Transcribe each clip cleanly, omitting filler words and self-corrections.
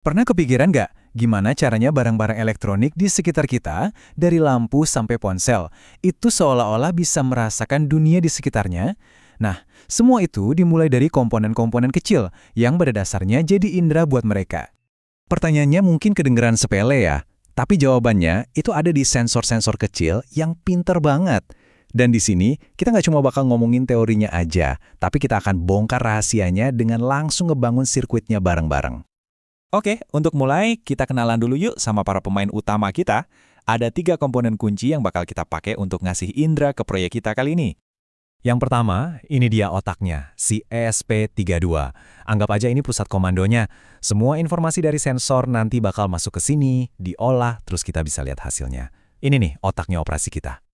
Pernah kepikiran nggak gimana caranya barang-barang elektronik di sekitar kita, dari lampu sampai ponsel, itu seolah-olah bisa merasakan dunia di sekitarnya? Nah, semua itu dimulai dari komponen-komponen kecil yang pada dasarnya jadi indera buat mereka. Pertanyaannya mungkin kedengeran sepele ya, tapi jawabannya itu ada di sensor-sensor kecil yang pinter banget. Dan di sini, kita nggak cuma bakal ngomongin teorinya aja, tapi kita akan bongkar rahasianya dengan langsung ngebangun sirkuitnya bareng-bareng. Oke, untuk mulai, kita kenalan dulu yuk sama para pemain utama kita. Ada 3 komponen kunci yang bakal kita pakai untuk ngasih indera ke proyek kita kali ini. Yang pertama, ini dia otaknya, si ESP32. Anggap aja ini pusat komandonya. Semua informasi dari sensor nanti bakal masuk ke sini, diolah, terus kita bisa lihat hasilnya. Ini nih otaknya operasi kita.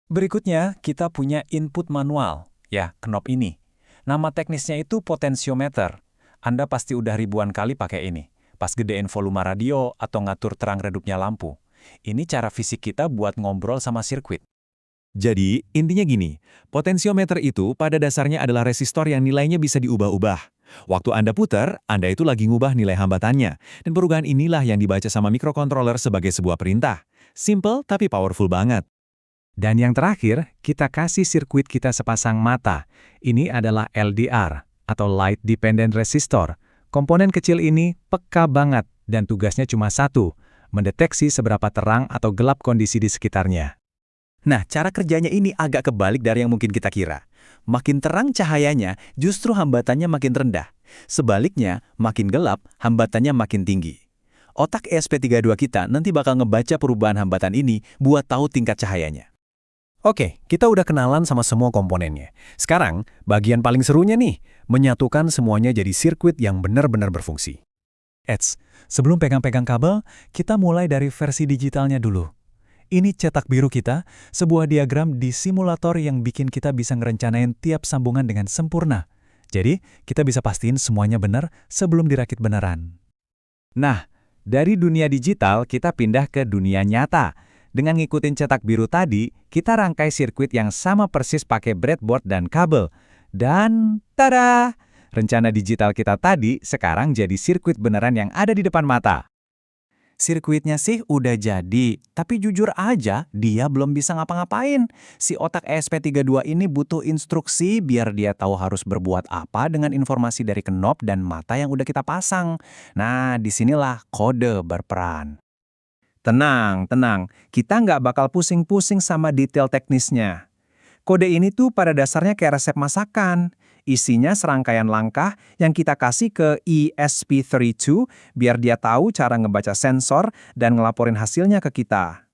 Berikutnya, kita punya input manual. Ya, knob ini. Nama teknisnya itu potensiometer. Anda pasti udah ribuan kali pakai ini. Pas gedein volume radio atau ngatur terang redupnya lampu. Ini cara fisik kita buat ngobrol sama sirkuit. Jadi, intinya gini, potensiometer itu pada dasarnya adalah resistor yang nilainya bisa diubah-ubah. Waktu Anda putar, Anda itu lagi ngubah nilai hambatannya. Dan perubahan inilah yang dibaca sama mikrokontroler sebagai sebuah perintah. Simple tapi powerful banget. Dan yang terakhir, kita kasih sirkuit kita sepasang mata. Ini adalah LDR, atau Light Dependent Resistor. Komponen kecil ini peka banget dan tugasnya cuma satu, mendeteksi seberapa terang atau gelap kondisi di sekitarnya. Nah, cara kerjanya ini agak kebalik dari yang mungkin kita kira. Makin terang cahayanya, justru hambatannya makin rendah. Sebaliknya, makin gelap, hambatannya makin tinggi. Otak ESP32 kita nanti bakal ngebaca perubahan hambatan ini buat tahu tingkat cahayanya. Oke, kita udah kenalan sama semua komponennya. Sekarang, bagian paling serunya nih, menyatukan semuanya jadi sirkuit yang benar-benar berfungsi. Eits, sebelum pegang-pegang kabel, kita mulai dari versi digitalnya dulu. Ini cetak biru kita, sebuah diagram di simulator yang bikin kita bisa ngerencanain tiap sambungan dengan sempurna. Jadi, kita bisa pastiin semuanya benar sebelum dirakit beneran. Nah, dari dunia digital kita pindah ke dunia nyata. Dengan ngikutin cetak biru tadi, kita rangkai sirkuit yang sama persis pakai breadboard dan kabel. Dan, tada! Rencana digital kita tadi sekarang jadi sirkuit beneran yang ada di depan mata. Sirkuitnya sih udah jadi, tapi jujur aja dia belum bisa ngapa-ngapain. Si otak ESP32 ini butuh instruksi biar dia tahu harus berbuat apa dengan informasi dari knob dan mata yang udah kita pasang. Nah, disinilah kode berperan. Tenang, tenang. Kita nggak bakal pusing-pusing sama detail teknisnya. Kode ini tuh pada dasarnya kayak resep masakan. Isinya serangkaian langkah yang kita kasih ke ESP32 biar dia tahu cara ngebaca sensor dan ngelaporin hasilnya ke kita.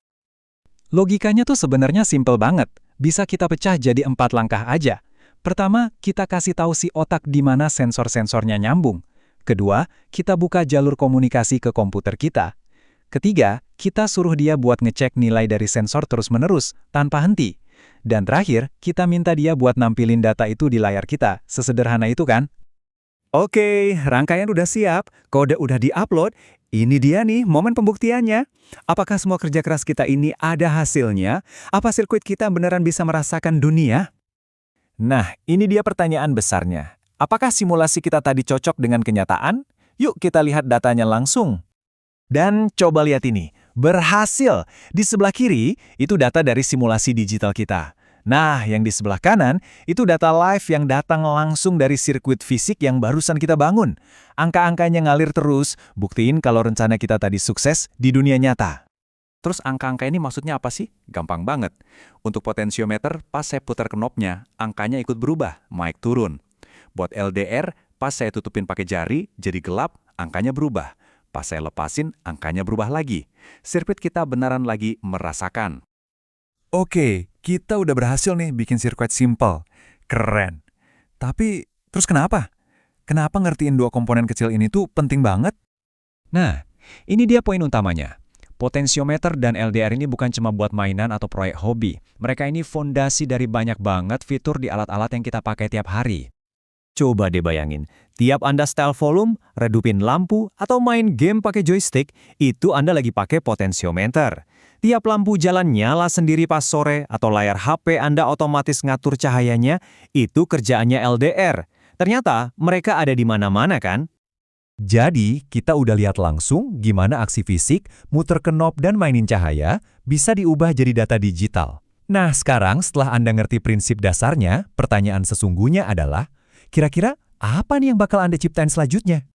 Logikanya tuh sebenarnya simple banget. Bisa kita pecah jadi 4 langkah aja. Pertama, kita kasih tahu si otak di mana sensor-sensornya nyambung. Kedua, kita buka jalur komunikasi ke komputer kita. Ketiga, kita suruh dia buat ngecek nilai dari sensor terus-menerus, tanpa henti. Dan terakhir, kita minta dia buat nampilin data itu di layar kita. Sesederhana itu kan? Oke, rangkaian udah siap, kode udah di-upload. Ini dia nih momen pembuktiannya. Apakah semua kerja keras kita ini ada hasilnya? Apa sirkuit kita beneran bisa merasakan dunia? Nah, ini dia pertanyaan besarnya. Apakah simulasi kita tadi cocok dengan kenyataan? Yuk kita lihat datanya langsung. Dan coba lihat ini, berhasil! Di sebelah kiri, itu data dari simulasi digital kita. Nah, yang di sebelah kanan, itu data live yang datang langsung dari sirkuit fisik yang barusan kita bangun. Angka-angkanya ngalir terus, buktiin kalau rencana kita tadi sukses di dunia nyata. Terus angka-angka ini maksudnya apa sih? Gampang banget. Untuk potensiometer, pas saya putar knobnya, angkanya ikut berubah, naik turun. Buat LDR, pas saya tutupin pakai jari, jadi gelap, angkanya berubah. Pas saya lepasin, angkanya berubah lagi. Sirkuit kita beneran lagi merasakan. Oke, kita udah berhasil nih bikin sirkuit simple. Keren. Tapi, terus kenapa? Kenapa ngertiin 2 komponen kecil ini tuh penting banget? Nah, ini dia poin utamanya. Potensiometer dan LDR ini bukan cuma buat mainan atau proyek hobi. Mereka ini fondasi dari banyak banget fitur di alat-alat yang kita pakai tiap hari. Coba deh bayangin, tiap Anda setel volume, redupin lampu, atau main game pakai joystick, itu Anda lagi pakai potensiometer. Tiap lampu jalan nyala sendiri pas sore, atau layar HP Anda otomatis ngatur cahayanya, itu kerjaannya LDR. Ternyata mereka ada di mana-mana kan? Jadi, kita udah lihat langsung gimana aksi fisik, muter knob dan mainin cahaya bisa diubah jadi data digital. Nah, sekarang setelah Anda ngerti prinsip dasarnya, pertanyaan sesungguhnya adalah, kira-kira apa nih yang bakal Anda ciptain selanjutnya?